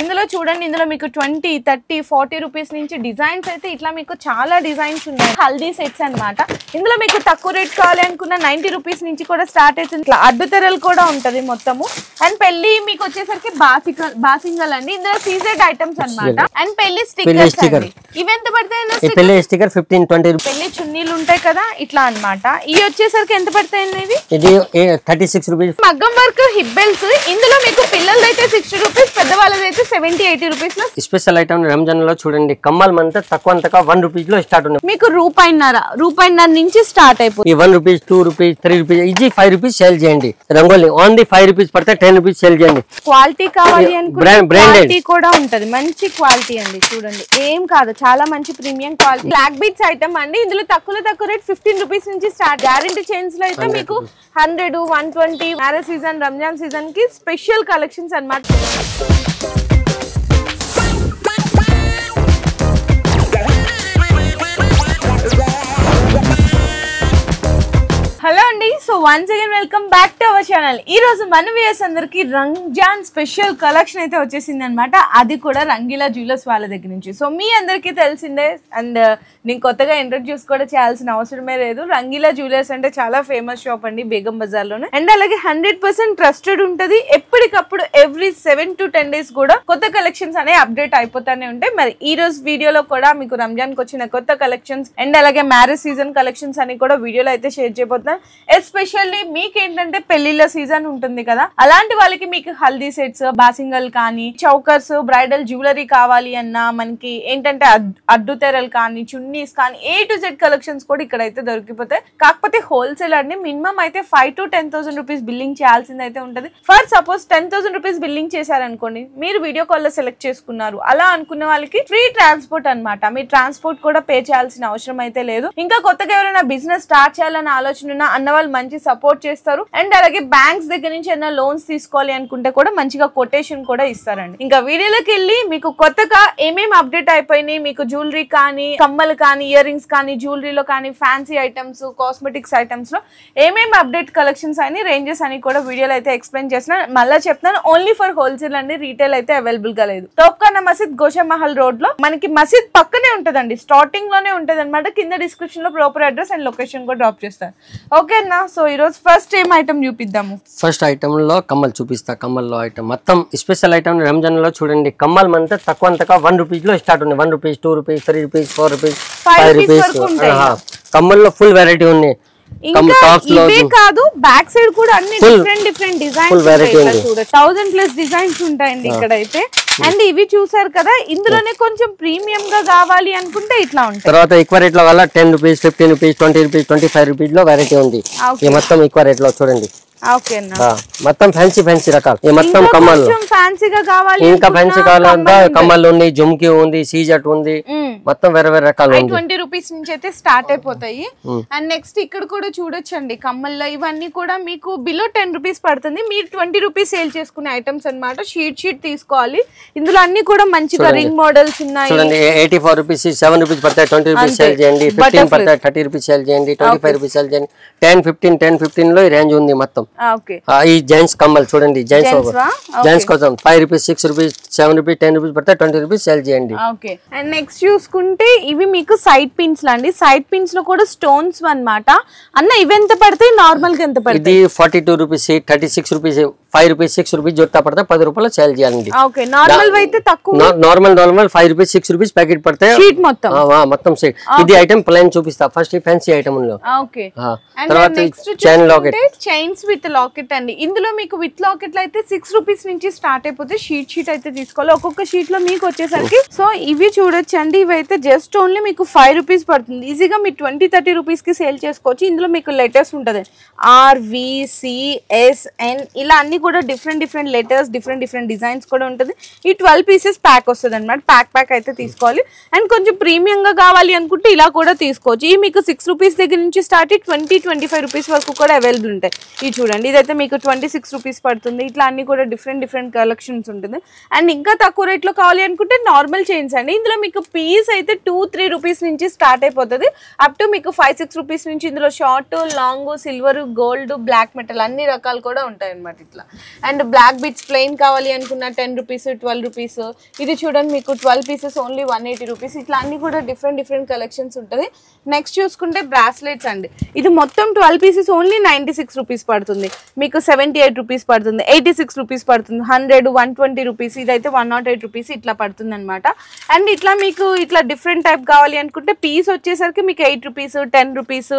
ఇందులో చూడండి, ఇందులో మీకు 20, 30, 40 రూపీస్ నుంచి డిజైన్స్ అయితే ఇట్లా మీకు చాలా డిజైన్స్ ఉన్నాయి. హల్దీ సెట్స్ అన్నమాట. ఇందులో మీకు తక్కువ రేట్ కావాలి అనుకున్న 90 రూపీస్ నుంచి కూడా స్టార్ట్ అవుతుంది. ఇట్లా అడ్డుతెరలు కూడా ఉంటది మొత్తము. అండ్ పెళ్లి మీకు వచ్చేసరికి బాసింగల్ అండి. ఇందులో సీజెడ్ ఐటమ్స్ అన్నమాట. అండ్ పెళ్లి స్టిక్కర్స్ అండి. ఇవి ఎంత పడతాయి? పెళ్లి స్టిక్కర్ 15-20 రూపీస్. పెళ్లి చున్నీలు ఉంటాయి కదా ఇట్లా అన్నమాట. ఇవి వచ్చేసరికి ఎంత పడతాయండి? ఇది 36 రూపీస్. మగ్గం వర్క్ హిబ్బెల్స్. ఇందులో మీకు పిల్లలది అయితే 60 రూపీస్, పెద్దవాళ్ళది అయితే 70-80 రూపీస్ లో. స్పెషల్ ఐటమ్ రంజాన్ లో చూడండి, కమ్మల్ మంత తక్కువ 1 రూపీస్ లో స్టార్ట్ ఉన్నాయి. మీకు రూపాయిన్నర నుంచి స్టార్ట్ అయిపోతుంది. 1 rupees, 2 rupees, 3 rupees, easy 5 rupees sale చేయండి. రంగోలీ ఓన్లీ 5 రూపీస్ పడితే 10 రూపీస్ సేల్ చేయండి. క్వాలిటీ కావాలి అనుకుంటే క్వాలిటీ కూడా ఉంటది, మంచి క్వాలిటీ అండి. చూడండి, ఏం కాదు, చాలా మంచి premium quality. Black beats item అండి. ఇందులో తక్కువ రేట్ 15 రూపీస్ నుంచి స్టార్ట్. గ్యారంటీ చైన్స్ లో అయితే మీకు 100, 120 మ్యారేజ్ సీజన్, రంజాన్ సీజన్ కి స్పెషల్ కలెక్షన్స్ అన్నమాట. హలో అండి, so once again welcome back to our channel. ఈ రోజు మన వ్యూయర్స్ అందరికి రంజాన్ స్పెషల్ కలెక్షన్ అయితే వచ్చేసింది అనమాట. అది కూడా రంగీలా జ్యువెలర్స్ వాళ్ళ దగ్గర నుంచి. సో మీ అందరికీ తెలిసిందే, అండ్ నేను కొత్తగా ఇంట్రడ్యూస్ కూడా చేయాల్సిన అవసరమే లేదు. రంగీలా జ్యువెలర్స్ అంటే చాలా ఫేమస్ షాప్ అండి బేగం బజార్ లోనే. అండ్ అలాగే 100% ట్రస్టెడ్ ఉంటది. ఎప్పటికప్పుడు ఎవ్రీ 7 to 10 days కూడా కొత్త కలెక్షన్స్ అనేవి అప్డేట్ అయిపోతానే ఉంటాయి. మరి ఈ రోజు వీడియోలో కూడా మీకు రంజాన్ కి వచ్చిన కొత్త కలెక్షన్స్ అండ్ అలాగే మ్యారేజ్ సీజన్ కలెక్షన్స్ అని కూడా వీడియోలో అయితే షేర్ చేయబోతున్నాను. ఎస్పెషల్లీ మీకు ఏంటంటే పెళ్లిళ్ళ సీజన్ ఉంటుంది కదా, అలాంటి వాళ్ళకి మీకు హల్దీ సెట్స్, బాసింగల్ కానీ, చౌకర్స్, బ్రైడల్ జ్యువెలరీ కావాలి అన్నా, మనకి ఏంటంటే అడ్డు తెరలు కానీ, చున్నీస్ కానీ, A to Z కలెక్షన్స్ కూడా ఇక్కడైతే దొరికిపోతాయి. కాకపోతే హోల్సేల్ అండి. మినిమం అయితే 5 to 10,000 రూపీస్ బిల్లింగ్ చేయాల్సింది అయితే ఉంటుంది. ఫర్ సపోజ్ 10,000 రూపీస్ బిల్లింగ్ చేశారనుకోండి, మీరు వీడియో కాల్ లో సెలెక్ట్ చేసుకున్నారు, అలా అనుకున్న వాళ్ళకి ఫ్రీ ట్రాన్స్పోర్ట్ అనమాట. మీరు ట్రాన్స్పోర్ట్ కూడా పే చేయాల్సిన అవసరం అయితే లేదు. ఇంకా కొత్తగా ఎవరైనా బిజినెస్ స్టార్ట్ చేయాలన్న ఆలోచన అన్న వాళ్ళు మంచి సపోర్ట్ చేస్తారు. అండ్ అలాగే బ్యాంక్స్ దగ్గర నుంచి ఏమైనా లోన్స్ తీసుకోవాలి అనుకుంటే కూడా మంచిగా కొటేషన్ కూడా ఇస్తారండి. ఇంకా వీడియోలోకి వెళ్ళి మీకు కొత్తగా ఏమేమి అప్డేట్ అయిపోయినాయి, మీకు జ్యువెలరీ కానీ, కమ్మలు కానీ, ఇయర్ రింగ్స్ కానీ, జ్యువెలరీలో కానీ, ఫ్యాన్సీ ఐటమ్స్, కాస్మెటిక్స్ ఐటమ్స్ లో ఏమేమి అప్డేట్ కలెక్షన్స్ అని, రేంజెస్ అని కూడా వీడియోలో అయితే ఎక్స్ప్లెయిన్ చేస్తున్నాను. మళ్ళీ చెప్తాను, ఓన్లీ ఫర్ హోల్సేల్ అండి, రీటైల్ అయితే అవైలబుల్ గా లేదు. తోప్ఖానా మసీద్, గోషా మహల్ రోడ్ లో మనకి మసీద్ పక్కనే ఉంటదండి, స్టార్టింగ్ లోనే ఉంటది అనమాట. కింద డిస్క్రిప్షన్ లో ప్రాపర్ అడ్రస్ అండ్ లొకేషన్ కూడా డ్రాప్ చేస్తాను. ఓకేనా? సో ఈ రోజు ఫస్ట్ ఏం ఐటమ్ చూపిద్దాము. ఫస్ట్ ఐటమ్ లో కమ్మల్ చూపిస్తా. కమ్మల్లో ఐటమ్ మొత్తం స్పెషల్ ఐటమ్ రంజాన్ లో చూడండి. కమ్మల్ మంత తక్కువ 1 రూపీస్ లో స్టార్ట్ ఉన్నాయి. 1 rupees, 2 rupees, 3 rupees, 4 rupees, 5 rupees. కమ్మల్లో ఫుల్ వెరైటీ ఉన్నాయి. ఇవే కాదు, బ్యాక్ సైడ్ కూడా అన్ని డిఫరెంట్ డిజైన్స్ 1000+ డిజైన్స్ ఉంటాయండి ఇక్కడైతే. అండ్ ఇవి చూసారు కదా, ఇందులోనే కొంచెం ప్రీమియం గా కావాలి అనుకుంటే ఇట్లా ఉంటాయి. తర్వాత ఎక్కువ రేట్ లో వల్ల 10 రూపీస్, 15 రూపీస్, 20 రూపీస్, 25 రూపీస్ లో వెరైటీ ఉంది. ఈ మొత్తం ఎక్కువ రేట్ లో చూడండి. మొత్తం ఫ్యాన్సీ రకాలు. ఈ మొత్తం కమ్మలు ఫ్యాన్సీగా కావాలి, ఇంకా ఫ్యాన్సీ కావాలంటే కమ్మలు ఉంది, జుమ్కి ఉంది, సీజట్ ఉంది, మొత్తం వేరే రకాలు 20 రూపీస్ నుంచి అయితే స్టార్ట్ అయిపోతాయి. అండ్ నెక్స్ట్ ఇక్కడ కూడా చూడొచ్చండి కమ్మల్లో. ఇవన్నీ కూడా మీకు బిలో 10 రూపీస్ పడుతుంది. మీరు 20 రూపీస్ సేల్ చేసుకునే ఐటమ్స్ అన్నమాట. షీట్ తీసుకోవాలి. ఇందులో అన్ని కూడా మంచిగా రింగ్ మోడల్స్ ఉన్నాయి. చూడండి, 84 రూపీస్, 7 రూపీస్ పడతాయి, 20 రూపీస్ సేల్ చేయండి. 15 పడతాయి, 30 రూపీస్ సేల్ చేయండి. 25 రూపీస్ సేల్ చేయండి. 10, 15 లో ఈ రేంజ్ ఉంది మొత్తం. ఈ జెంట్స్ కమ్మలు చూడండి, జెంట్స్ కోసం 5 రూపీస్, 6 రూపీస్, 7 రూపీస్, 10 రూపీస్ పడతాయి, 20 రూపీస్ సేల్ చేయండి. అండ్ నెక్స్ట్ చూసుకుంటే ఇవి మీకు సైడ్ పిన్స్ లాంటి. సైడ్ పిన్స్ లో కూడా స్టోన్స్ అన్నమాట. అన్న ఇవి ఎంత పడతాయి? నార్మల్ గా ఎంత పడతాయి? ఇది 42 రూపీస్, 36 రూపీస్, 5 రూపీస్, 6 రూపీస్ జొత్తా పడతా 10 రూపాయలు సేల్ చేయాలండి. నార్మల్ అయితే తక్కువ. నార్మల్ 5 రూపీస్, 6 రూపీస్ ప్యాకెట్ పడతాయి మొత్తం సెట్. ఇది ఐటమ్ ప్లైన్ చూపిస్తా. ఫస్ట్ ఫ్యాన్సీ ఐటమ్ లో. తర్వాత చైన్స్ విత్ లాకెట్ అండి. ఇందులో మీకు విత్ లాకెట్ అయితే 6 రూపీస్ నుంచి స్టార్ట్ అయిపోతే షీట్ అయితే తీసుకోవాలి. ఒక్కొక్క షీట్ లో మీకు వచ్చేసరికి సో ఇవి చూడొచ్చండి. ఇవైతే జస్ట్ ఓన్లీ మీకు 5 రూపీస్ పడుతుంది. ఈజీగా మీరు 20-30 రూపీస్ కి సేల్ చేసుకోవచ్చు. ఇందులో మీకు లెటర్స్ ఉంటది, RVCSN ఇలా అన్ని కూడా డిఫరెంట్ లెటర్స్, డిఫరెంట్ డిజైన్స్ కూడా ఉంటుంది. ఈ 12 పీసెస్ ప్యాక్ వస్తుంది అనమాట. ప్యాక్ అయితే తీసుకోవాలి. అండ్ కొంచెం ప్రీమియం గా కావాలి అనుకుంటే ఇలా కూడా తీసుకోవచ్చు. ఈ మీకు 6 రూపీస్ దగ్గర నుంచి స్టార్ట్ 20-25 రూపీస్ వరకు కూడా అవైలబుల్ ఉంటాయి. ఇది చూడండి, ఇదైతే మీకు 26 రూపీస్ పడుతుంది. ఇట్లా అన్ని కూడా డిఫరెంట్ కలెక్షన్స్ ఉంటుంది. అండ్ ఇంకా తక్కువ రేట్ లో కావాలి అనుకుంటే నార్మల్ చైన్స్ అండి. ఇందులో మీకు పీస్ అయితే 2-3 రూపీస్ నుంచి స్టార్ట్ అయిపోతుంది. అప్ టు మీకు 5-6 రూపీస్ నుంచి ఇందులో short, long, silver, gold, black metal అన్ని రకాలు కూడా ఉంటాయి అనమాట. ఇట్లా అండ్ బ్లాక్ బిట్స్ ప్లెయిన్ కావాలి అనుకున్న 10 రూపీస్ 12 రూపీస్. ఇది చూడండి మీకు 12 పీసెస్ ఓన్లీ 180 రూపీస్. ఇట్లా అన్ని కూడా డిఫరెంట్ కలెక్షన్స్ ఉంటుంది. నెక్స్ట్ చూసుకుంటే బ్రాస్లెట్స్ అండి. ఇది మొత్తం 12 పీసెస్ ఓన్లీ 96 రూపీస్ పడుతుంది. మీకు 78 రూపీస్ పడుతుంది, 86 రూపీస్ పడుతుంది, 100 120 రూపీస్, ఇదైతే 108 రూపీస్ ఇట్లా పడుతుంది అనమాట. అండ్ ఇట్లా మీకు ఇట్లా డిఫరెంట్ టైప్ కావాలి అనుకుంటే పీస్ వచ్చేసరికి మీకు 8 rupees 10 rupees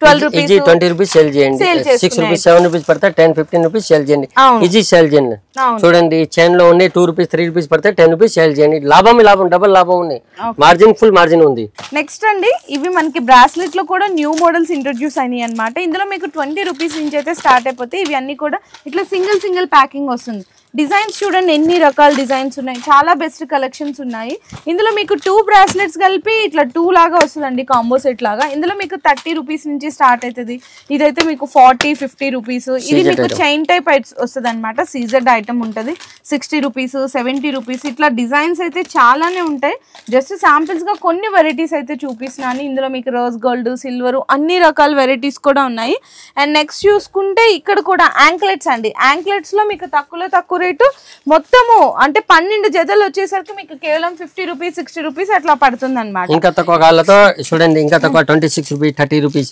12 rupees 20 rupees sale చేయండి. 6 రూపీస్ 7 రూపీస్ పడతాయి, 10 15 రూపీస్ సేల్ చేయండి. ఈజీ సేల్ చేయండి. చూడండి చైన్ లో ఉన్నాయి 2 రూపీస్ 3 రూపీస్ పడతాయి, 10 రూపీస్ సేల్ చేయండి. లాభం డబుల్ లాభం ఉంది. మార్జిన్ ఫుల్ మార్జిన్ ఉంది. నెక్స్ట్ అండి ఇవి మనకి బ్రాస్లెట్ లో కూడా న్యూ మోడల్స్ ఇంట్రొడ్యూస్ అయినాయి అనమాట. ఇందులో మీకు 20 రూపీస్ నుంచి అయితే స్టార్ట్ అయిపోతాయి. ఇవి అన్ని కూడా ఇట్లా సింగిల్ ప్యాకింగ్ వస్తుంది. డిజైన్స్ చూడండి ఎన్ని రకాల డిజైన్స్ ఉన్నాయి, చాలా బెస్ట్ కలెక్షన్స్ ఉన్నాయి. ఇందులో మీకు 2 బ్రాస్లెట్స్ కలిపి ఇట్లా 2 లాగా వస్తుందండి, కాంబో సెట్ లాగా. ఇందులో మీకు 30 రూపీస్ నుంచి స్టార్ట్ అవుతుంది. ఇదైతే మీకు 40-50 రూపీస్. ఇది మీకు చైన్ టైప్ వస్తుంది అనమాట. సీజర్డ్ ఐటమ్ ఉంటుంది. 60 రూపీస్ 70 రూపీస్ ఇట్లా డిజైన్స్ అయితే చాలానే ఉంటాయి. జస్ట్ శాంపిల్స్ గా కొన్ని వెరైటీస్ అయితే చూపిస్తున్నాను. ఇందులో మీకు రోజ్ గోల్డ్, సిల్వర్ అన్ని రకాల వెరైటీస్ కూడా ఉన్నాయి. అండ్ నెక్స్ట్ చూసుకుంటే ఇక్కడ కూడా యాంక్లెట్స్ అండి. యాంక్లెట్స్ లో మీకు తక్కువ రేటు మొత్తము అంటే 12 జతలు వచ్చేసరికి మీకు కేవలం 50 రూపీస్ 60 రూపీస్ అట్లా పడుతుంది అనమాట. ఇంకా తక్కువ కాళ్ళతో చూడండి, ఇంకా తక్కువ 26 రూపీస్ 30 రూపీస్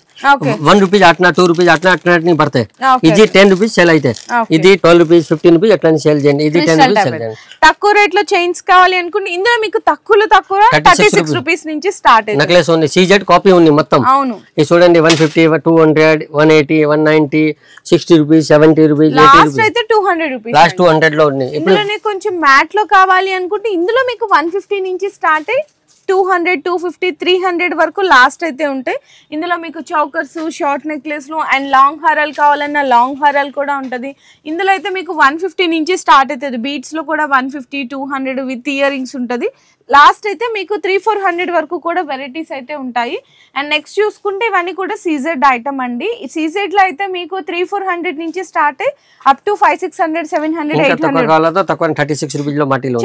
1 రూపీస్ అట్లా 2 రూపీస్ అట్లా పడతాయి. ఇది 10 రూపీస్ సేల్ అయితే, ఇది 12 రూపీస్ 15 రూపీస్ అట్లా సేల్ చేయండి. ఇది 10 రూపీస్ సేల్ చేయండి. తక్కువ రేట్ లో చైన్స్ కావాలి అనుకుంటే ఇందులో మీకు తక్కువ 36 రూపీస్ నుంచి స్టార్ట్ అయ్యింది. నెక్లెస్ ఉంది, సీజెడ్ కాపీ ఉంది మొత్తం. అవును ఇది చూడండి 150 200 180 190 60 రూపీస్ 70 రూపీస్ 80 లాస్ట్ అయితే 200 రూపీస్. లాస్ట్ 200 లో ఉంది. ఇందులోనే కొంచెం మ్యాట్ లో కావాలి అనుకుంటే ఇందులో మీకు 150 నుంచి స్టార్ట్ అయ్యి 200 250 300 వరకు లాస్ట్ అయితే ఉంటాయి. ఇందులో మీకు చౌకర్స్, షార్ట్ నెక్లెస్లు అండ్ లాంగ్ హారాలు కావాలన్నా లాంగ్ హారాలు కూడా ఉంటుంది. ఇందులో అయితే మీకు 150 నుంచి స్టార్ట్ అవుతుంది. బీట్స్ లో కూడా 150 200 విత్ ఇయర్ రింగ్స్ ఉంటుంది. లాస్ట్ అయితే మీకు 300-400 వరకు కూడా వెరైటీస్ అయితే ఉంటాయి. అండ్ నెక్స్ట్ చూసుకుంటే ఇవన్నీ కూడా సీజెడ్ ఐటమ్ అండి. ఈ సీజెడ్ లో అయితే మీకు 300-400 నుంచి స్టార్ట్ అయ్యి అప్ టు 500-600 700 800 36 రూపీస్ లో మాటిలో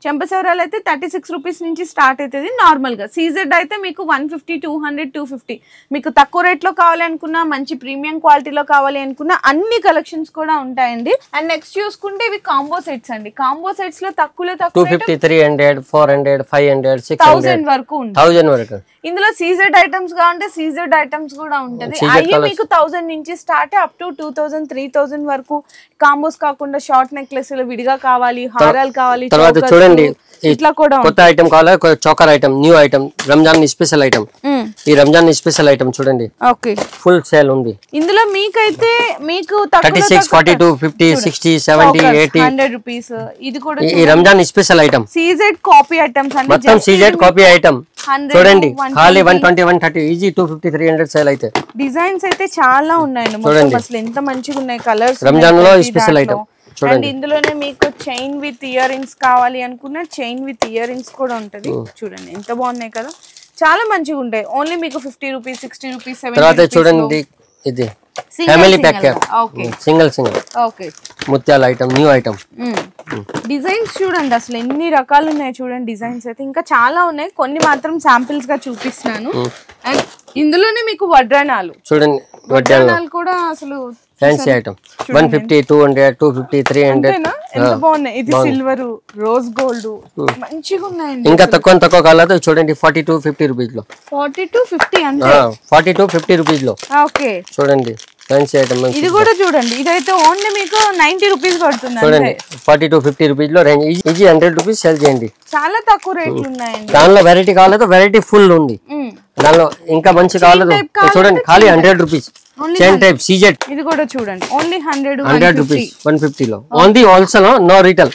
చెంపసవరాలు అయితే 36 రూపీస్ నుంచి స్టార్ట్ అవుతుంది నార్మల్ గా. సీజెడ్ అయితే మీకు 150 200 250. మీకు తక్కువ రేట్ లో కావాలి అనుకున్నా, మంచి ప్రీమియం క్వాలిటీలో కావాలి అనుకున్నా అన్ని కలెక్షన్స్ కూడా ఉంటాయండి. అండ్ నెక్స్ట్ చూసుకుంటే ఇవి కాంబో సెట్స్ అండి. కాంబో సెట్స్ లో తక్కువ 250 300 400 500 600 వరకు ఉంది. 1000 వరకు. ఇందులో సీజెడ్ ఐటమ్స్ కావాలంటే సీజెడ్ ఐటమ్స్ కూడా ఉంటది. అవి మీకు 1000 నుంచి స్టార్ట్ అప్ టు 2000 3000 వరకు. కాంబోస్ కాకుండా షార్ట్ నెక్లెస్ విడిగా కావాలి, హారాలు కావాలి, చూడండి ఇట్లా కూడా కొత్త ఐటమ్ కావాలా, choker item, new item, Ramzan special item. ఈ రంజాన్ స్పెషల్ ఐటమ్ చూడండి ఫుల్ సేల్ ఉంది. ఇందులో మీకైతే మీకు 36 42 50 60 70 80 100 రూపీస్. ఇది కూడా ఈ Ramzan special item. CZ copy items అన్ని మొత్తం సీజెడ్ కాపీ ఐటమ్ చూడండి. ఖాళీ 120 130 ఈజీ 250 300 సేల్ అయితే. డిజైన్స్ అయితే చాలా ఉన్నాయండి మొత్తం. అసలు ఎంత మంచిగా ఉన్నాయి కలర్స్. రంజాన్ లో స్పెషల్ ఐటమ్. అండ్ ఇందులోనే మీకు చైన్ విత్ ఇయర్ రింగ్స్ కావాలి అనుకున్న చైన్ విత్ ఇయర్ రింగ్స్ కూడా ఉంటది. చూడండి ఎంత బాగున్నాయి కదా, చాలా మంచిగా ఉంటాయి. ఓన్లీ మీకు 50 రూపీస్ 60 రూపీస్ 70 తర్వాత చూడండి ఇది ఫ్యామిలీ ప్యాక్ సింగిల్ ఓకే ముత్యాల ఐటమ్, న్యూ ఐటమ్. డిజైన్స్ చూడండి అసలు ఎన్ని రకాలు ఉన్నాయి చూడండి. డిజైన్స్ అయితే ఇంకా చాలా ఉన్నాయి, కొన్ని మాత్రం శాంపిల్స్ గా చూపిస్తున్నాను. అండ్ ఇందులోనే మీకు వడ్రానాలు చూడండి. వడ్రానాలు కూడా అసలు ఫ్యాన్సీ ఐటమ్ 150 200 250 300 ఎంత బాగున్నాయి. ఇది సిల్వర్ రోజ్ గోల్డ్ మంచిగా ఉన్నాయండి. ఇంకా తక్కువ కాలాతో చూడండి 42 50 రూపీస్ లో 42 50 అంటే 42 50 రూపీస్ లో. ఓకే చూడండి ఫ్యాన్సీ ఐటమ్. ఇది కూడా చూడండి, ఇదైతే ఓన్లీ మీకు 90 రూపీస్ పడుతుంది. చూడండి 42 50 రూపీస్ లో రేంజ్. ఈజీ 100 రూపీస్ సేల్ చేయండి. చాలా తక్కువ రేట్లు ఉన్నాయండి. దానిలో వెరైటీ కావాలంటే వెరైటీ ఫుల్ ఉంది. దానిలో ఇంకా మంచి కావాలంటే చూడండి ఖాళీ 100 రూపీస్ చైన్ టైప్ సీజెడ్. ఇది కూడా చూడండి ఓన్లీ 100 రూపీస్ 150 లో. Only wholesale, no retail,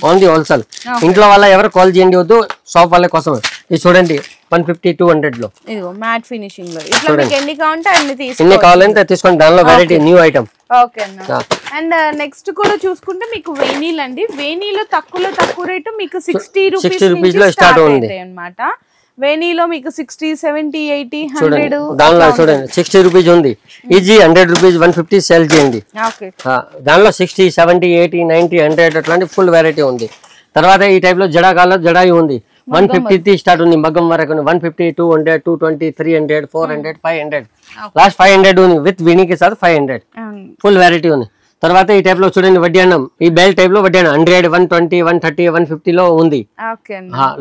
only wholesale. ఇంట్లో వాళ్ళ ఎవరు కాల్ చేయండి వద్దు, షాప్ వాళ్ళ కోసం. ఇది చూడండి 150 200 లో. ఇదిగో మ్యాట్ ఫినిషింగ్ లో. ఇట్లా మీకు ఎన్ని కావాలంటే అన్ని తీసుకోండి. ఎన్ని కావాలంటే తీసుకోండి. దానిలో వెరైటీ న్యూ ఐటమ్. ఓకే అన్న. అండ్ నెక్స్ట్ కూడా చూసుకుంటే మీకు వేనీల్ అండి. వేనీలో తక్కువ రేటు మీకు 60 రూపీస్ లో స్టార్ట్ అవుతుంది అన్నమాట. వేనీలో మీకు 60 70 80 100. దానిలో చూడండి 60 రూపీస్ ఉంది. ఈజీ 100 రూపీస్ 150 సేల్ చేయండి. దానిలో 60 70 80 90 100 అట్లాంటి ఫుల్ వెరైటీ ఉంది. తర్వాత ఈ టైప్ లో జడాయి ఉంది. 150 స్టార్ట్ ఉంది, మగ్గం వరకు 150 200 220 300 400 500 లాస్ట్ 500 ఉంది. విత్ వీణి కి సాత్ 500 ఫుల్ వెరైటీ ఉంది. తర్వాత ఈ టైప్ లో చూడండి వడ్డీ అన్నం, ఈ బెల్ టైప్ లో వడ్డీ అన్నం 100, 120, 130, 150 లో ఉంది.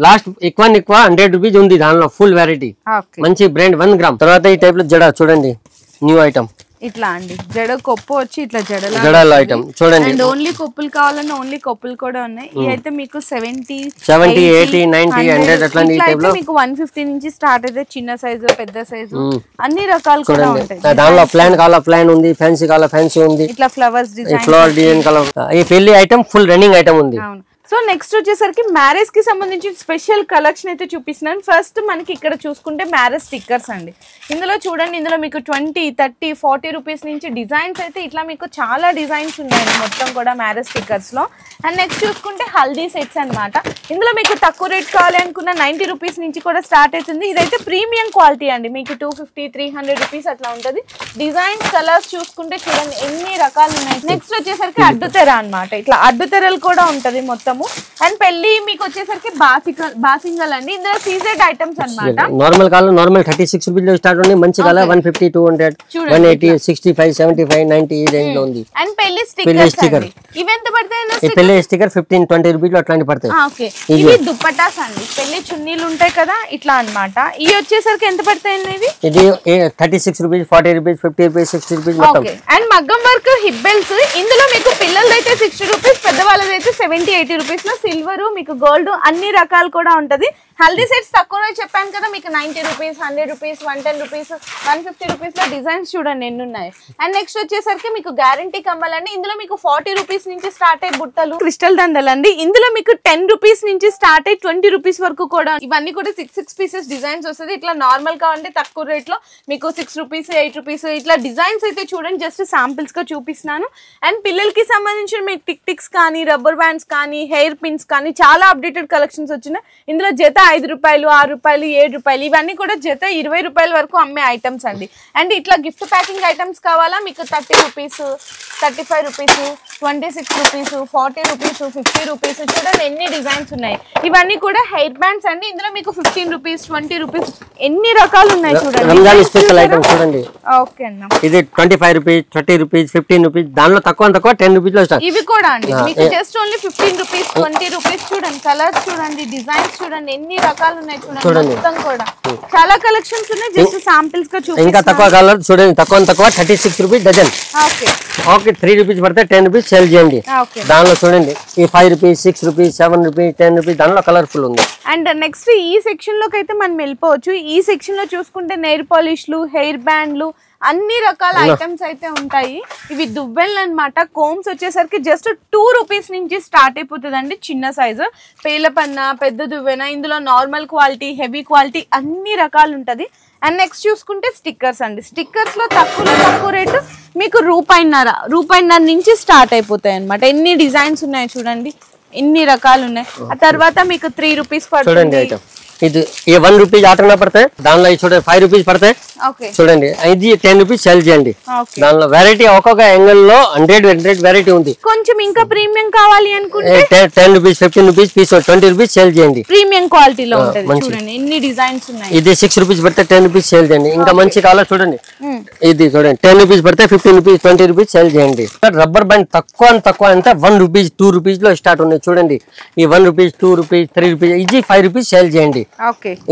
లాస్ట్ ఎక్కువ 100 రూపీస్ ఉంది దానిలో ఫుల్ వెరైటీ, మంచి బ్రాండ్ 1 గ్రామ్. తర్వాత ఈ టైప్ లో జడ చూడండి, న్యూ ఐటమ్ ఇట్లా అండి, జడ కొప్పు వచ్చి ఇట్లా జడల ఐటమ్ చూడండి. అండ్ ఓన్లీ కొప్పులు కావాలన్నా ఓన్లీ కొప్పులు కూడా ఉన్నాయి. ఇవి అయితే మీకు 70, 80, 90, 100 అట్లా మీకు 150 నుంచి స్టార్ట్ అయితే చిన్న సైజు పెద్ద సైజు అన్ని రకాలు కూడా ఉంటాయి. దానిలో ప్లాన్ కావాలా ప్లాన్ ఉంది, ఫ్యాన్సీ కావాలా ఫ్యాన్సీ ఉంది, ఇట్లా ఫ్లవర్స్ డిజైన్, ఫ్లవర్ డిజైన్ కావాలా. ఈ పెళ్లి ఐటమ్ ఫుల్ రన్నింగ్ ఐటమ్ ఉంది. సో నెక్స్ట్ వచ్చేసరికి మ్యారేజ్ కి సంబంధించి స్పెషల్ కలెక్షన్ అయితే చూపిస్తున్నాను. ఫస్ట్ మనకి ఇక్కడ చూసుకుంటే మ్యారేజ్ స్టిక్కర్స్ అండి. ఇందులో చూడండి, ఇందులో మీకు 20, 30, 40 రూపీస్ నుంచి డిజైన్స్ అయితే ఇట్లా మీకు చాలా డిజైన్స్ ఉన్నాయండి మొత్తం కూడా మ్యారేజ్ స్టిక్కర్స్ లో. అండ్ నెక్స్ట్ చూసుకుంటే హల్దీ సెట్స్ అనమాట. ఇందులో మీకు తక్కువ రేట్ కావాలి అనుకున్న 90 రూపీస్ నుంచి కూడా స్టార్ట్ అవుతుంది. ఇదైతే ప్రీమియం క్వాలిటీ అండి, మీకు 250, 300 రూపీస్ అట్లా ఉంటుంది. డిజైన్స్ కలర్స్ చూసుకుంటే చూడండి ఎన్ని రకాలు ఉన్నాయి. నెక్స్ట్ వచ్చేసరికి అడ్డుతెర అనమాట, ఇట్లా అడ్డుతెరలు కూడా ఉంటది మొత్తం. అండ్ పెళ్లి మీకు వచ్చేసరికి బాసింగల్ అండి. ఇందులో సీజెడ్ ఐటమ్స్ అన్నమాట. నార్మల్ కాలం నార్మల్ 36 రూపీస్ లో స్టార్ట్ ఉంది, మంచి కాలం 150, 200, 180, 65, 75, 90 ఈ రేంజ్ లో ఉంది. అండ్ పెళ్లి స్టిక్కర్ ఇవి ఎంత పడతాయి? ఈ పెళ్లి స్టిక్కర్ 15, 20 రూపీస్ లో అట్లాంటి పడతాయి. ఓకే, ఇవి దుప్పటాస్ అండి, పెళ్లి చున్నీలు ఉంటాయి కదా ఇట్లా అన్నమాట. ఇవి వచ్చేసరికి ఎంత పడతాయండి? ఇది 36 రూపీస్, 40 రూపీస్, 50 రూపీస్, 60 రూపీస్ మొత్తం. అండ్ మగ్గం వర్క్ హిబ్బెల్స్, ఇందులో మీకు పిల్లలదైతే 60 రూపీస్, పెద్దవాళ్ళదైతే 70, 80 రూపీస్ లో సిల్వర్ మీకు గోల్డ్ అన్ని రకాలు కూడా ఉంటది. హల్దీ సెట్స్ తక్కువ చెప్పాను కదా మీకు 90 రూపీస్, 100 రూపీస్, 110 రూపీస్, 150 రూపీస్ లో డిజైన్స్ చూడండి ఎన్ని ఉన్నాయి. అండ్ నెక్స్ట్ వచ్చేసరికి మీకు గ్యారంటీ కమ్మలండి. ఇందులో మీకు 40 రూపీస్ నుంచి స్టార్ట్ అయ్యే బుట్టలు, క్రిస్టల్ దండలు అండి. ఇందులో మీకు 10 రూపీస్ నుంచి స్టార్ట్ అయ్యి 20 రూపీస్ వరకు కూడా. ఇవన్నీ కూడా 6 పీసెస్ డిజైన్స్ వస్తుంది. ఇట్లా నార్మల్ కావాలంటే తక్కువ రేట్ లో మీకు 6 రూపీస్, 8 రూపీస్ ఇట్లా డిజైన్స్ అయితే చూడండి, జస్ట్ శాంపిల్స్ గా చూపిస్తున్నాను. అండ్ పిల్లలకి సంబంధించిన మీకు టిక్స్ కానీ, రబ్బర్ బ్యాండ్స్ కానీ, హెయిర్ పిన్స్ కానీ చాలా అప్డేటెడ్ కలెక్షన్స్ వచ్చినాయి. ఇందులో జత 5 రూపాయలు, 6 రూపాయలు, 7 రూపాయలు ఇవన్నీ కూడా జత 20 రూపాయల వరకు అమ్మే ఐటమ్స్ అండి. అండ్ ఇట్లా గిఫ్ట్ ప్యాకింగ్ ఐటమ్స్ కావాలా మీకు 30 rupees, 35 rupees, 26 rupees, 40 rupees, 50 rupees చూడండి ఎన్ని డిజైన్స్ ఉన్నాయి. ఇవన్నీ కూడా హెయిర్ బ్యాండ్స్ అండి. ఇందులో మీకు 15 రూపీస్, 20 రూపీస్ ఎన్ని రకాలు ఉన్నాయి చూడండి. ఓకే అన్న, ఇది 25 రూపీస్, 30 రూపీస్, 15 రూపీస్, దానిలో తక్కువ 10 రూపీస్ లో స్టార్ట్. ఇవి కూడా అండి మీకు జస్ట్ ఓన్లీ 15 రూపీస్, 20 రూపీస్. చూడండి కలర్స్ చూడండి, డిజైన్స్ చూడండి ఎన్ని రకాలు ఉన్నాయి చూడండి. మొత్తం కూడా చాలా కలెక్షన్స్ ఉన్నాయి, జస్ట్ శాంపిల్స్ గా చూపిస్తాను. ఇంకా తక్కువ కలర్ చూడండి, తక్కువ 36 rupees dozen. Okay okay, 3 rupees పడితే 10 రూపీస్ సేల్ చేయండి. దానిలో చూడండి ఈ 5 రూపీస్, 6 రూపీస్, 7 రూపీస్, 10 రూపీస్ దానిలో కలర్ఫుల్ ఉంది. అండ్ నెక్స్ట్ ఈ సెక్షన్ లోకి అయితే మనం వెళ్ళిపోవచ్చు. ఈ సెక్షన్ లో చూసుకుంటే నెయిల్ పాలిష్లు, హెయిర్ బ్యాండ్లు అన్ని రకాల ఐటమ్స్ అయితే ఉంటాయి. ఇవి దువ్వెల్ అన్నమాట. కోమ్స్ వచ్చేసరికి జస్ట్ 2 రూపీస్ నుంచి స్టార్ట్ అయిపోతుంది అండి. చిన్న సైజు పేలపన్న, పెద్ద దువ్వెన, ఇందులో నార్మల్ క్వాలిటీ, హెవీ క్వాలిటీ అన్ని రకాలు ఉంటది. అండ్ నెక్స్ట్ చూసుకుంటే స్టిక్కర్స్ అండి. స్టిక్కర్స్ లో తక్కువ రేటు మీకు రూపాయిన్నర నుంచి స్టార్ట్ అయిపోతాయి అనమాట. ఎన్ని డిజైన్స్ ఉన్నాయి చూడండి, ఎన్ని రకాలు ఉన్నాయి. ఆ తర్వాత మీకు 3 రూపీస్ పడుతుంది. ఇది 1 రూపీస్ ఆటనా పడతాయి, దానిలో చూడండి 5 రూపీస్ పడతాయి. చూడండి ఇది 10 రూపీస్ సేల్ చేయండి. దానిలో వెరైటీ ఒక్కొక్క యాంగిల్ లో 100 వెరైటీ ఉంది. కొంచెం ఇంకా ప్రీమియం కావాలి అనుకుంటే 10 rupees, 15 rupees piece 20 rupees sale చేయండి. ప్రీమియం క్వాలిటీలో ఉంటుంది చూడండి ఎన్ని డిజైన్స్ ఉన్నాయి. ఇది 6 రూపీస్ పడితే 10 రూపీస్ సేల్ చేయండి. ఇంకా మంచి కావాలా చూడండి, ఇది చూడండి 10 రూపీస్ పడితే 15 రూపీస్, 20 రూపీస్ సేల్ చేయండి. రబ్బర్ బ్యాండ్ తక్కువ ఎంత 1 రూపీస్, 2 రూపీస్ లో స్టార్ట్ ఉన్నాయి చూడండి. ఈ 1 rupees, 2 rupees, 3 rupees easy 5 rupees sale చేయండి.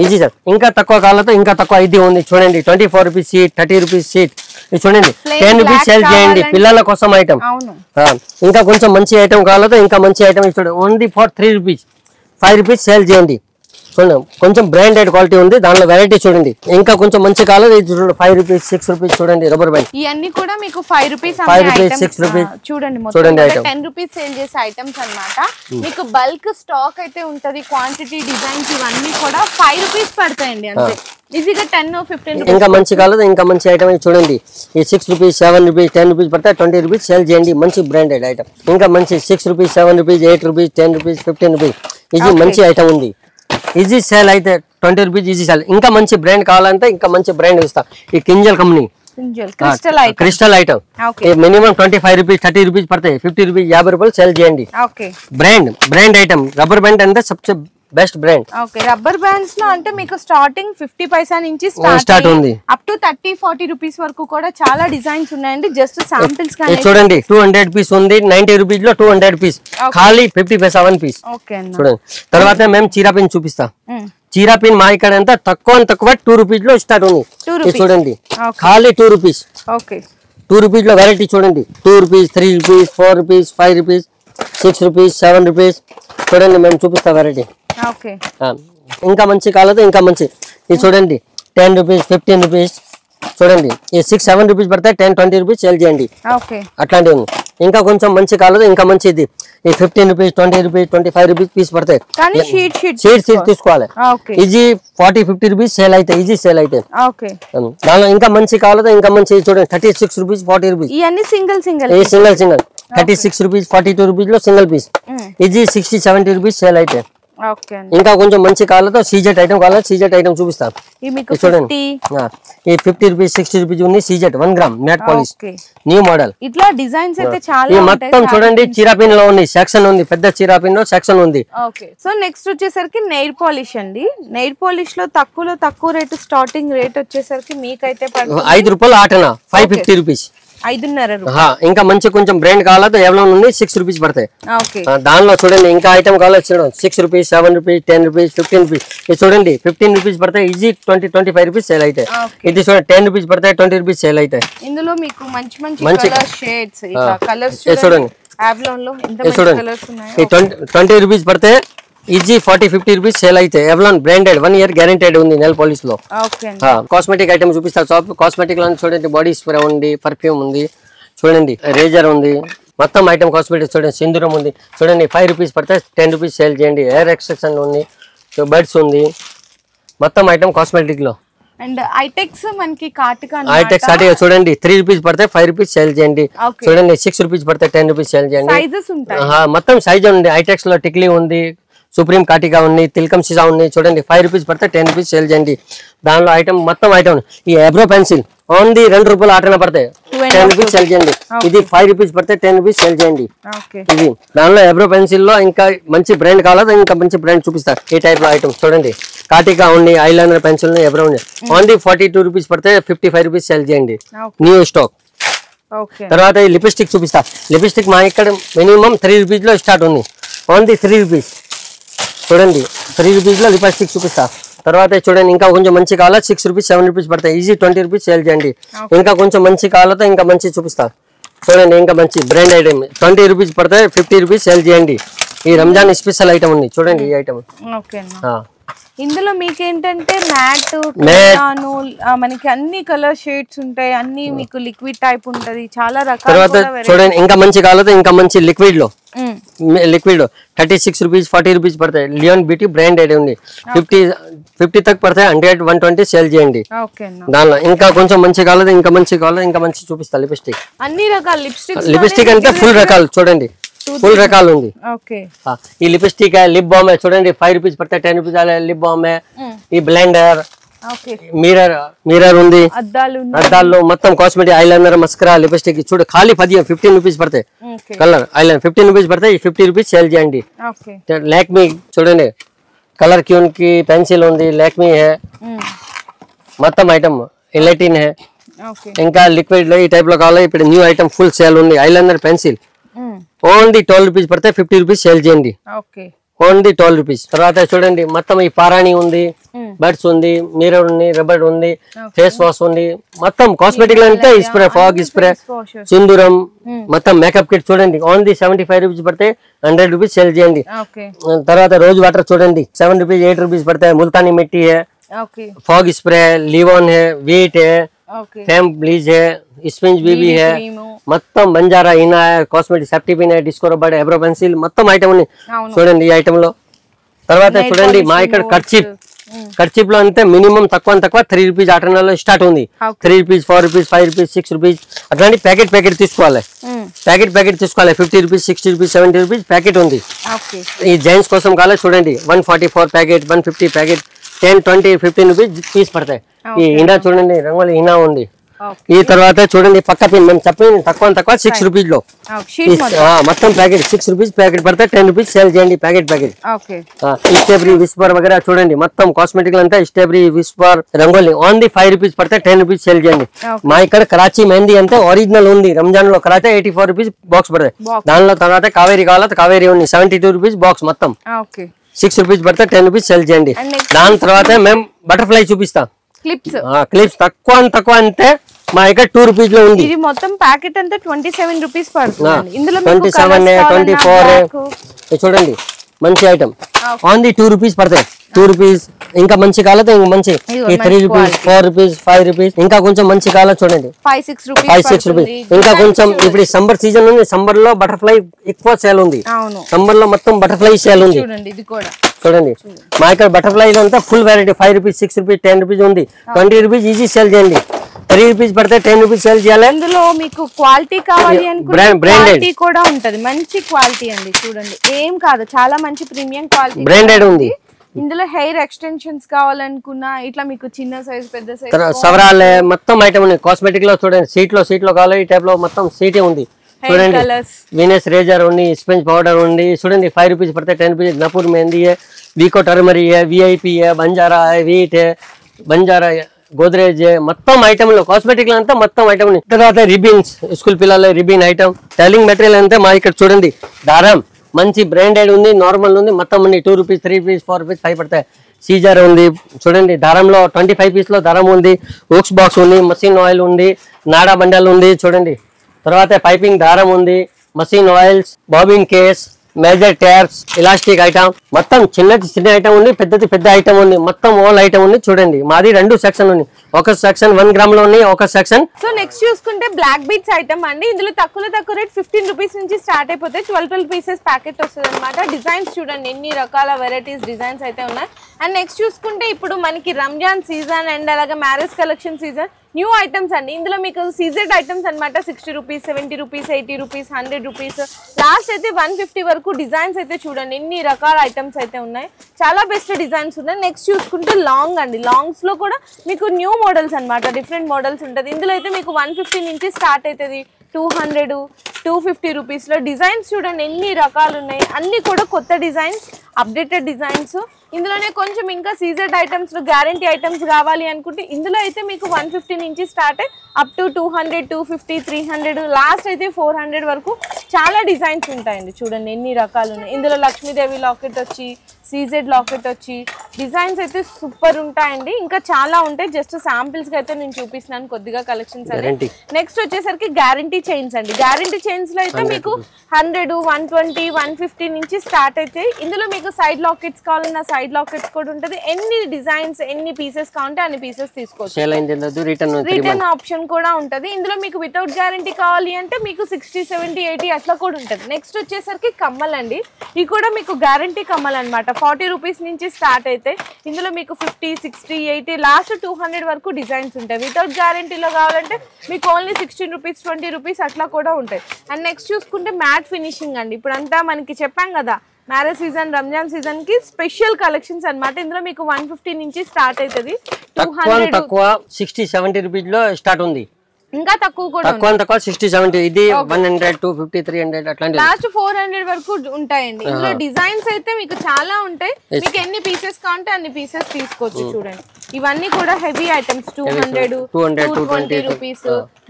Easy sir. ఇంకా తక్కువ కావాలతో ఇంకా తక్కువ ఇది ఉంది చూడండి, 24 రూపీస్ సీట్, 30 రూపీస్ సీట్ చూడండి, 10 రూపీస్ సేల్ చేయండి. పిల్లల కోసం ఐటమ్. ఇంకా కొంచెం మంచి ఐటమ్ కావాలతో ఇంకా మంచి ఐటమ్ చూడండి, only for 3 rupees, 5 rupees sale చేయండి. చూడండి కొంచెం బ్రాండెడ్ క్వాలిటీ ఉంది, దానిలో వెరైటీ చూడండి. ఇంకా కొంచెం మంచి కావాలి చూడండి, 5 రూపీస్, 6 రూపీస్ చూడండి రబ్బర్ బ్యాండ్. ఇవన్నీ కూడా మీకు 5 రూపీస్, 6 రూపీస్ చూడండి 10 రూపీస్ సేల్ చేసే ఐటమ్స్ అన్నమాట. మీకు బల్క్ స్టాక్ అయితే ఉంటది, క్వాంటిటీ డిజైన్స్ ఇవన్నీ కూడా 5 రూపీస్ పడతాయండి అంతే. ఈజీగా 10, 15 రూపీస్. ఇంకా మంచి కావాలి ఇంకా మంచి ఐటమ్ చూడండి, ఈ 6 రూపీస్, 7 రూపీస్, 10 రూపీస్ పడతాయి, 20 రూపీస్ సేల్ చేయండి. మంచి బ్రాండెడ్ ఐటమ్. ఇంకా మంచి 6 rupees, 7 rupees, 8 rupees, 10 rupees, 15 rupees easy మంచి ఐటమ్ ఉంది. ఈజీ సేల్ అయితే 20 రూపీస్ ఈజీ సేల్. ఇంకా మంచి బ్రాండ్ కావాలంటే ఇంకా మంచి బ్రాండ్ ఇస్తా. ఈ Kinzhal company crystal item minimum 25 rupees, 30 rupees పడతాయి, 50 రూపీస్, 50 రూపాయలు సేల్ చేయండి. బ్రాండ్ ఐటమ్ రబ్బర్ బ్యాండ్ అంటే सबसे best brand. Okay, rubber bands లో అంటే మీకు స్టార్టింగ్ 50 పైసా నుంచి స్టార్ట్ ఉంది, అప్ టు 30-40 రూపీస్ వరకు కూడా చాలా డిజైన్స్ ఉన్నాయండి. జస్ట్ శాంపిల్స్ కానీ చూడండి. 200 పీస్ ఉంది, 90 రూపీస్ లో 200 పీస్, ఖాళీ 50 పైసా 1 పీస్. ఓకే చూడండి. తర్వాత మేము చీరా పిన్ చూపిస్తా. చీరా పిన్ మా ఇక్కడ ఎంత తక్కువ 2 రూపీస్ లో స్టార్ట్ ఉంది. చూడండి, ఖాళీ 2 రూపీస్. ఓకే, 2 రూపీస్ లో వెరైటీ చూడండి. 2 rupees, 3 rupees, 4 rupees, 5 rupees, 6 rupees, 7 rupees. చూడండి, మేము చూపిస్తా వెరైటీ. ఓకే, ఇంకా మంచి కాలేదు, ఇంకా మంచి ఇది చూడండి. 10 రూపీస్, 15 రూపీస్. చూడండి, ఈ 6-7 రూపీస్ పడతాయి, 10-20 రూపీస్ సేల్ చేయండి. అట్లాంటివి ఉంది. ఇంకా కొంచెం మంచి కాలేదు, ఇంకా మంచిది. ఈ 15 రూపీస్, 20 రూపీస్, 25 రూపీస్ పీస్ పడతాయి. షీట్ తీసుకోవాలి. ఈజీ 40-50 రూపీస్ సేల్ అయితే, ఈజీ సేల్ అయితే. దానిలో ఇంకా మంచి కాలేదు, ఇంకా మంచి చూడండి. 36 rupees, 40 rupees. Single 36 rupees, 42 rupees లో single piece. Easy 60-70 rupees sale అయితే. ఇంకా కొంచెం మంచి కావాలతో సీజెట్ ఐటమ్ కావాలి, సీజెట్ ఐటమ్ చూపిస్తాను. చూడండి, ఈ 50 రూపీస్, 60 రూపీస్ ఉంది. సీజెట్ 1 gram matte polish, new model. ఇట్లా డిజైన్స్ అయితే చాలా మొత్తం చూడండి. చీరాపిన్ లో ఉంది, సెక్షన్ ఉంది, పెద్ద చీరాపిన్ లో సెక్షన్ ఉంది. ఓకే, సో నెక్స్ట్ వచ్చేసరికి నెయిల్ పాలిష్ అండి. నెయిల్ పాలిష్ లో తక్కువ రేటు, స్టార్టింగ్ రేట్ వచ్చేసరికి మీకైతే 5 రూపాయలు ఆటనా, 550 రూపీస్. 5.5. ఇంకా మంచి కొంచెం బ్రాండ్ కావాలంటే ఎవరో ఉంది 6 రూపీస్ పడతాయి. దానిలో చూడండి ఇంకా ఐటమ్ కావాలి చూడండి. 6 రూపీస్, 7 రూపీస్, 10 రూపీస్, 15 రూపీస్. ఇది చూడండి 15 రూపీస్ పడతాయి, ఈజీ 20-25 రూపీస్ సేల్ అయితే. ఇది చూడండి 10 రూపీస్ పడతాయి, 20 రూపీస్ సేల్ అయితే. ఇందులో మీకు మంచి షేడ్స్, కలర్స్ చూడండి. ఆవ్లాన్ లో ఎంత మంచి కలర్స్ ఉన్నాయో. 20 రూపీస్ పడతాయి, ఈజీ 40-50 రూపీస్ సేల్ అయితే. ఎవలాన్ బ్రాండెడ్, 1 ఇయర్ గ్యారెంటెడ్ ఉంది నెల్ పాలిష్ లో. కాస్మెటిక్ ఐటమ్ చూపిస్తా. కాస్మెటిక్ లో చూడండి, బాడీ స్ప్రే ఉంది, పర్ఫ్యూమ్ ఉంది, చూడండి రేజర్ ఉంది, మొత్తం ఐటమ్ కాస్మెటిక్ చూడండి. సింధూరం ఉంది చూడండి, 5 రూపీస్ పడతాయి, 10 రూపీస్ సేల్ చేయండి. హెయిర్ ఎక్స్ట్రాక్షన్ ఉంది, బర్డ్స్ ఉంది, మొత్తం ఐటమ్ కాస్మెటిక్ లో. అండ్ ఐటెక్స్ మనకి కాటికా చూడండి 3 రూపీస్ పడతాయి, 5 రూపీస్ సేల్ చేయండి. చూడండి 6 రూపీస్ పడతాయి, 10 రూపీస్ సేల్ చేయండి. మొత్తం సైజ్ ఉంది. ఐటెక్స్ లో టిక్లీ ఉంది, సుప్రీం కాటికా ఉంది, తిల్కం సీజా ఉంది. చూడండి 5 రూపీస్ పడతాయి, 10 రూపీస్ సేల్ చేయండి. దానిలో ఐటమ్ మొత్తం ఐటమ్. ఈ ఎబ్రో పెన్సిల్ ఓన్లీ 2 రూపాయలు ఆటన పడతాయి, 10 రూపీస్ సేల్ చేయండి. ఇది 5 రూపీస్ పడతాయి, 10 రూపీస్ సేల్ చేయండి. ఇది దానిలో ఎబ్రో పెన్సిల్ లో ఇంకా మంచి బ్రాండ్ కావాలా, ఇంకా మంచి బ్రాండ్ చూపిస్తారు. ఈ టైప్ లో ఐటమ్ చూడండి. కాటికా ఉంది, ఐలైనర్ పెన్సిల్, ఎబ్రో ఉంది. ఓన్లీ 42 రూపీస్ పడతాయి, 55 రూపీస్ సేల్ చేయండి. New stock. తర్వాత ఈ లిప్స్టిక్ చూపిస్తా. లిప్స్టిక్ మా ఇక్కడ మినిమం 3 రూపీస్ లో స్టార్ట్ ఉంది. Only 3 rupees. చూడండి 3 రూపీస్ లో లిప్స్టిక్ చూపిస్తా. తర్వాత చూడండి ఇంకా కొంచెం మంచి కావాలా, 6 రూపీస్, 7 రూపీస్ పడతాయి, ఈజీ 20 రూపీస్ సేల్ చేయండి. ఇంకా కొంచెం మంచి కావాలతో ఇంకా మంచి చూపిస్తా. చూడండి ఇంకా మంచి బ్రాండ్ ఐటమ్ 20 రూపీస్ పడతాయి, 50 రూపీస్ సేల్ చేయండి. ఈ రంజాన్ స్పెషల్ ఐటమ్ ఉంది చూడండి. ఈ ఐటమ్ ఇందులో మీకేంటంటే మ్యాట్, మనకి అన్ని కలర్ షేడ్స్ ఉంటాయి, అన్ని మీకు లిక్విడ్ టైప్ ఉంటది, చాలా రకాల. తర్వాత చూడండి ఇంకా మంచి కావాలతో ఇంకా మంచి లిక్విడ్ లో 36 రూపీస్, 40 రూపీస్ పడతాయి. లియోన్ బ్యూటీ బ్రాండ్ ఐటమ్ ఉంది. 50 తక్ పడతాయి, 100, 120 సేల్ చేయండి. దానిలో ఇంకా కొంచెం మంచి కావాలి, ఇంకా మంచి కావాలి, ఇంకా మంచి చూపిస్తా. లిప్స్టిక్ అన్ని రకాల లిప్స్టిక్ అంటే ఫుల్ రకాలు చూడండి, ఫుల్ రకాలు ఉంది. ఈ లిప్స్టిక్ లిప్ బామ్ చూడండి 5 రూపీస్ పడతాయి, 10 రూపీస్ లిప్ బామ్. ఈ బ్లెండర్, మిర్రర్ ఉంది, అద్దాల్లో మొత్తం కాస్మెటిక్, ఐలైనర్, మస్కరా, లిప్స్టిక్ చూడు ఖాళీ 15 రూపీస్ పడతాయి. కలర్ ఐలైనర్ 15 రూపీస్ పడతాయి, 50 రూపీస్ సేల్ చేయండి. లాక్మీ చూడండి, కలర్ క్యూన్ కి పెన్సిల్ ఉంది, లాక్మీ హే, మొత్తం ఐటమ్ ఎలైటిన్ హే. ఇంకా లిక్విడ్ లో ఈ టైప్ లో కావాలి. ఇప్పుడు న్యూ ఐటమ్ ఫుల్ సేల్ ఉంది. ఐలైనర్ పెన్సిల్ ఓన్లీ 12 రూపీస్ పడతాయి, 50 రూపీస్ సేల్ చేయండి. Only 12 rupees. తర్వాత చూడండి మొత్తం ఈ పారాణి ఉంది, బర్డ్స్ ఉంది, మిర్రర్ ఉంది, రబ్బర్ ఉంది, ఫేస్ వాష్ ఉంది, మొత్తం కాస్మెటిక్ లో అంటే స్ప్రే, ఫాగ్ స్ప్రే, సింధూరం, మొత్తం మేకప్ కిట్ చూడండి. ఓన్లీ 75 రూపీస్ పడతాయి, 100 రూపీస్ సేల్ చేయండి. తర్వాత రోజ్ వాటర్ చూడండి 7 రూపీస్, 8 రూపీస్ పడతాయి. ముల్తానీ మిట్టి है, फॉग स्प्रे, लिवॉन है, वीट है, फैम ब्लीच है, स्पिंज बीबी है, మొత్తం బంజారా, ఇనా, cosmetic, safety pin, disco rubber, eyebrow pencil, మొత్తం ఐటమ్ ఉంది చూడండి ఈ ఐటమ్ లో. తర్వాత చూడండి మా ఇక్కడ కర్చీప్ లో అంటే మినిమం తక్కువ 3 రూపీస్ ఆటనాలో స్టార్ట్ ఉంది. 3 రూపీస్, 4 రూపీస్, 5 రూపీస్, 6 రూపీస్ అట్లాంటి ప్యాకెట్ తీసుకోవాలి. ప్యాకెట్ తీసుకోవాలి. 50 రూపీస్, 60 రూపీస్, 70 రూపీస్ ప్యాకెట్ ఉంది. ఈ జెంట్స్ కోసం కావాలి చూడండి 144 ప్యాకెట్, 150 ప్యాకెట్, 10, 20, 15 రూపీస్ పీస్ పడతాయి. ఈ ఇనా చూడండి, రంగోలి ఇనా ఉంది, ఈ తర్వాత చూడండి పక్క పిన్ మనం చెప్పింది తక్కువ 6 రూపీస్ లో మొత్తం ప్యాకెట్ 6 రూపీస్ ప్యాకెట్ పడతాయి 10 రూపీస్ సేల్ చేయండి ప్యాకెట్ స్ట్రాబెరీ విస్పర్ వగైరా చూడండి మొత్తం కాస్మెటిక్ అంతా strawberry Whisper rangoli only 5 rupees పడతాయి 10 రూపీస్ సేల్ చేయండి మా ఇక్కడ కరాచీ మెహందీ అంతా ఒరిజినల్ ఉంది రంజాన్ లో కరాచీ 84 రూపీస్ బాక్స్ పడతాయి దానిలో తర్వాత కావేరీ కావాలంటే కావేరీ ఉంది 72 రూపీస్ బాక్స్ మొత్తం 6 రూపీస్ పడతాయి 10 రూపీస్ సేల్ చేయండి దాని తర్వాత మేము బటర్ఫ్లై చూపిస్తాం క్లిప్స్ తక్కువ అంటే మా ఇక్కడ 2 రూపీస్ లో ఉంది ఇది మొత్తం ప్యాకెట్ అంతా 27 రూపీస్ పడుతుంది ఇందులో 27 24 చూడండి మంచి ఐటమ్ ఓన్లీ 2 రూపీస్ పడతాయి 2 రూపీస్ ఇంకా మంచి కాలతో ఇంకా మంచి 3 రూపీస్ 4 రూపీస్ 5 రూపీస్ ఇంకా కొంచెం మంచి కాలం చూడండి 5-6 రూపీస్ ఇంకా కొంచెం ఇప్పుడు సమ్మర్ సీజన్ ఉంది సమ్మర్ లో బటర్ఫ్లై ఎక్కువ సేల్ ఉంది సమ్మర్ లో మొత్తం బటర్ఫ్లై సేల్ ఉంది చూడండి మా ఇక్కడ బటర్ఫ్లై అంతా full variety 5 rupees 6 rupees 10 rupees ఉంది 20 రూపీస్ ఈజీ సేల్ చేయండి 3 రూపీస్ పడితే 10 రూపీస్ సేల్ చేయాలి ఇందులో మీకు క్వాలిటీ కావాలి అనుకుంటే క్వాలిటీ కూడా ఉంటది మంచి క్వాలిటీ అండి చూడండి ఏం కాదు చాలా మంచి ప్రీమియం క్వాలిటీ బ్రాండెడ్ ఉంది ఇందులో హెయిర్ ఎక్స్టెన్షన్స్ కావాలనుకున్నా ఇట్లా మీకు చిన్న సైజ్ పెద్ద సైజ్ సవరాలే మొత్తం ఐటమ్ ఉంది కాస్మెటిక్ లో చూడండి సీట్ లో కావాలి ఈ టైప్ లో మొత్తం సీటే ఉంది చూడండి వీనస్ రేజర్ ఉంది స్పెంజ్ పౌడర్ ఉంది చూడండి 5 రూపీస్ పడితే 10 రూపీస్ నపూర్ मेहंदी है వీకో టర్మరీ है VIP है బంజారా है వీట్ है బంజారా గోద్రేజ్ మొత్తం ఐటమ్ లో కాస్మెటిక్ లో అంతా మొత్తం ఐటమ్ ఉంది తర్వాత రిబిన్స్ స్కూల్ పిల్లల రిబిన్ ఐటమ్ టైలింగ్ మెటీరియల్ అంతా మా ఇక్కడ చూడండి దారం మంచి బ్రాండెడ్ ఉంది నార్మల్ ఉంది మొత్తం ఉంది 2 రూపీస్ 3 రూపీస్ 4 రూపీస్ 5 పడతాయి సీజర్ ఉంది చూడండి దారంలో 25 పీస్ లో దారం ఉంది ఓక్స్ బాక్స్ ఉంది మషిన్ ఆయిల్ ఉంది నాడా బండల్ ఉంది చూడండి తర్వాత పైపింగ్ దారం ఉంది machine oils bobbin case major taps elastic item మొత్తం చిన్న ఐటమ్ ఉంది పెద్ద ఐటమ్ ఉంది మొత్తం ఆల్ ఐటమ్ ఉంది చూడండి మాది 2 సెక్షన్ ఉంది ఒక సెక్షన్ 1 గ్రామ్ లో ఉంది ఒక సెక్షన్ సో నెక్స్ట్ చూసుకుంటే బ్లాక్ బీట్స్ ఐటమ్ అండి ఇందులో తక్కువ రేట్ 15 రూపీస్ నుంచి స్టార్ట్ అయిపోతాయి 12 పీసెస్ ప్యాకెట్ వస్తుంది అనమాట డిజైన్స్ చూడండి ఎన్ని రకాల వెరైటీస్ డిజైన్స్ అయితే ఉన్నాయి అండ్ నెక్స్ట్ చూసుకుంటే ఇప్పుడు మనకి రంజాన్ సీజన్ అండ్ అలాగే marriage collection season new items అండి ఇందులో మీకు సీజెడ్ ఐటమ్స్ అనమాట 60 rupees 70 rupees 80 rupees 100 rupees last అయితే 150 వరకు డిజైన్స్ అయితే చూడండి ఎన్ని రకాల ఐటమ్స్ అయితే ఉన్నాయి చాలా బెస్ట్ డిజైన్స్ ఉన్నాయి నెక్స్ట్ చూసుకుంటే లాంగ్ అండి లాంగ్స్ లో కూడా మీకు న్యూ మోడల్స్ అనమాట డిఫరెంట్ మోడల్స్ ఉంటుంది ఇందులో అయితే మీకు 150 నుంచి స్టార్ట్ అవుతుంది 200 250 రూపీస్ లో డిజైన్స్ చూడండి ఎన్ని రకాలు ఉన్నాయి అన్ని కూడా కొత్త డిజైన్స్ అప్డేటెడ్ డిజైన్స్ ఇందులోనే కొంచెం ఇంకా సీజెడ్ ఐటమ్స్ లో గ్యారంటీ ఐటమ్స్ కావాలి అనుకుంటే ఇందులో అయితే మీకు 150 నుంచి స్టార్ట్ అయ్యి అప్ టు 200 250 300 లాస్ట్ అయితే 400 వరకు చాలా డిజైన్స్ ఉంటాయండి చూడండి ఎన్ని రకాలు ఉన్నాయి ఇందులో లక్ష్మీదేవి లాకెట్ వచ్చి సీజెడ్ లాకెట్ వచ్చి డిజైన్స్ అయితే సూపర్ ఉంటాయండి ఇంకా చాలా ఉంటాయి జస్ట్ శాంపిల్స్ కి అయితే నేను చూపిస్తున్నాను కొద్దిగా కలెక్షన్స్ అయితే నెక్స్ట్ వచ్చేసరికి గ్యారంటీ చైన్స్ అండి గ్యారంటీ చైన్స్ లో అయితే మీకు 100 120 150 నుంచి స్టార్ట్ అయితే ఇందులో మీకు సైడ్ లాకెట్స్ కావాలన్నా సైడ్ లాకెట్స్ కూడా ఉంటుంది ఎన్ని డిజైన్స్ ఎన్ని పీసెస్ కావాలంటే అన్ని పీసెస్ తీసుకోవచ్చు రిటర్న్ ఆప్షన్ కూడా ఉంటది ఇందులో మీకు వితౌట్ గ్యారంటీ కావాలి అంటే మీకు 60 70 80 అట్లా కూడా ఉంటది నెక్స్ట్ వచ్చేసరికి కమ్మల్ అండి ఇది కూడా మీకు గ్యారంటీ కమ్మల్ అన్నమాట 40 రూపీస్ నుంచి స్టార్ట్ అయితే ఇందులో మీకు 50 60 80 లాస్ట్ 200 వరకు డిజైన్స్ ఉంటాయి వితౌట్ గ్యారంటీలో కావాలంటే మీకు ఓన్లీ 16 రూపీస్ 20 రూపీస్ అట్లా కూడా ఉంటాయి అండ్ నెక్స్ట్ చూసుకుంటే మ్యాట్ ఫినిషింగ్ అండి ఇప్పుడంతా మనకి చెప్పాం కదా మ్యారేజ్ సీజన్ రంజాన్ సీజన్ కి స్పెషల్ కలెక్షన్స్ అన్నమాట ఇందులో మీకు 150 నుంచి స్టార్ట్ అవుతుంది 60 70 రూపీస్ లో స్టార్ట్ ఉంది ఇంకా తక్కువ కూడా తక్కువ 60 70 ఇది 100 250 300 అట్లాంటి లాస్ట్ 400 వరకు ఉంటాయండి ఇందులో డిజైన్స్ అయితే మీకు చాలా ఉంటాయి మీకు ఎన్ని పీసెస్ కావాలంటే అన్ని పీసెస్ తీసుకోవచ్చు చూడండి ఇవన్నీ కూడా హెవీ ఐటమ్స్ 200 220 రూపీస్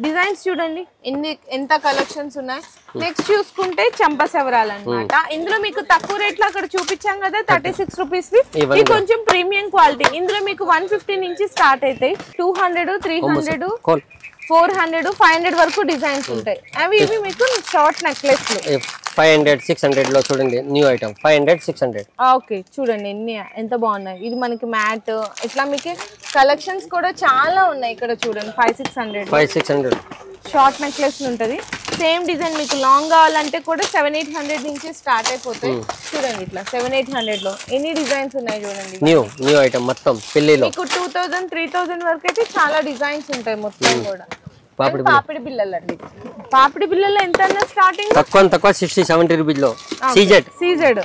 డిజైన్స్ చూడండి ఎంత కలెక్షన్స్ ఉన్నాయి నెక్స్ట్ చూసుకుంటే చంపసెవరాలు అన్నమాట ఇందులో మీకు తక్కువ రేట్ లో అక్కడ చూపించాం కదా 36 రూపీస్ ఇది కొంచెం ప్రీమియం క్వాలిటీ ఇందులో మీకు 150 నుంచి స్టార్ట్ అవుతాయి 200 300 400 500 వరకు డిజైన్స్ ఉంటాయి అవి ఇవి మీకు షార్ట్ నెక్లెస్ 500 600 లో చూడండి న్యూ ఐటమ్ 500 600 ఓకే చూడండి ఎన్ని ఎంత బాగున్నాయి ఇది మనకి మ్యాట్ ఇట్లా మీకు కలెక్షన్స్ కూడా చాలా ఉన్నాయి ఇక్కడ చూడండి 500 షార్ట్ నెక్లెస్ ఉంటది సేమ్ డిజైన్ మీకు లాంగ్ కావాలంటే కూడా 700-800 నుంచి స్టార్ట్ అయిపోతాయి చూడండి ఇట్లా 700-800 లో ఎన్ని డిజైన్స్ ఉన్నాయి చూడండి న్యూ ఐటమ్ మొత్తం పెళ్లిలో మీకు 2000-3000 వరకు అయితే చాలా డిజైన్స్ ఉంటాయి మొత్తం కూడా పాపిడి బిళ్ళలు అండి పాపిడి బిళ్ళలో ఎంత స్టార్టింగ్? తక్కువ 60-70 రూపీస్ లో. సీజెడ్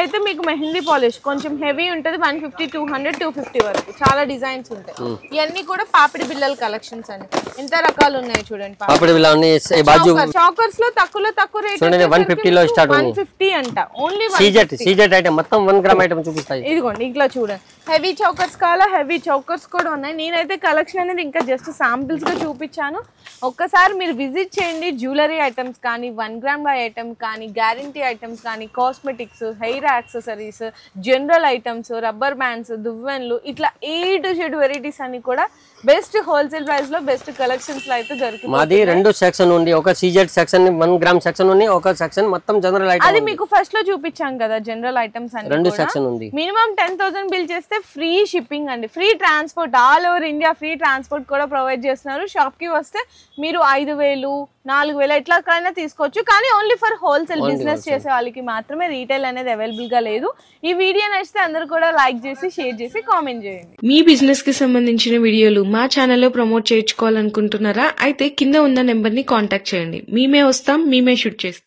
అయితే మీకు మెహందీ పాలిష్ కొంచెం హెవీ ఉంటది. 150, 200, 250 వరకు చాలా డిజైన్స్ ఉంటాయి. ఇవన్నీ కూడా పాపిడి బిళ్ళల కలెక్షన్స్ అండి. ఎంత రకాలు ఉన్నాయి చూడండి. పాపిడి బిళ్ళ చాకర్స్ లో తక్కువ రేట్ 150 లో స్టార్ట్. 150 అంట ఓన్లీ. సీజెడ్ ఐటమ్ మొత్తం 1 గ్రామ్ ఐటమ్ చూపిస్తాయి. ఇదిగోండి ఇట్లా చూడండి. హెవీ చౌకర్స్ కావాలా? హెవీ చౌకర్స్ కూడా ఉన్నాయి. నేనైతే కలెక్షన్ అనేది ఇంకా జస్ట్ శాంపిల్స్ గా చూపించాను. ఒక్కసారి మీరు విజిట్ చేయండి. జ్యువెలరీ ఐటమ్స్ కానీ, 1 గ్రామ్ ఐటమ్ కానీ, గ్యారంటీ ఐటమ్స్ కానీ, cosmetics, hair accessories, general items, rubber bands, దువ్వెన్లు, ఇట్లా A to Z వెరైటీస్ అన్ని కూడా బెస్ట్ హోల్సేల్ ప్రైస్ లో బెస్ట్ కలెక్షన్స్ లో అయితే దొరుకుతుంది. మాది 2 సెక్షన్ ఉంది. ఒక సీజెడ్ సెక్షన్ 1 గ్రామ్ సెక్షన్ ఉంది, ఒక సెక్షన్ మొత్తం జనరల్ ఐటమ్. అది మీకు ఫస్ట్ లో చూపించాం కదా జనరల్ ఐటమ్స్ అన్ని. 2 సెక్షన్ ఉంది. మినిమం 10,000 బిల్ చేస్తే ఫ్రీ షిప్పింగ్ అండి. Free transport all over India free transport కూడా ప్రొవైడ్ చేస్తున్నారు. షాప్ కి వస్తే మీరు 5,000, 4,000 ఎట్లాకైనా తీసుకోవచ్చు. కానీ ఓన్లీ ఫర్ హోల్సేల్ బిజినెస్ చేసే వాళ్ళకి మాత్రమే రీటైల్ అనేది అవైలబుల్ గా లేదు. ఈ వీడియో నచ్చితే అందరూ కూడా లైక్ చేసి, షేర్ చేసి, కామెంట్ చేయండి. మీ బిజినెస్ కి సంబంధించిన వీడియోలు మా ఛానల్లో ప్రమోట్ చేయించుకోవాలనుకుంటున్నారా? అయితే కింద ఉన్న నెంబర్ ని కాంటాక్ట్ చేయండి. మేమే వస్తాం, మేమే షూట్ చేస్తాం.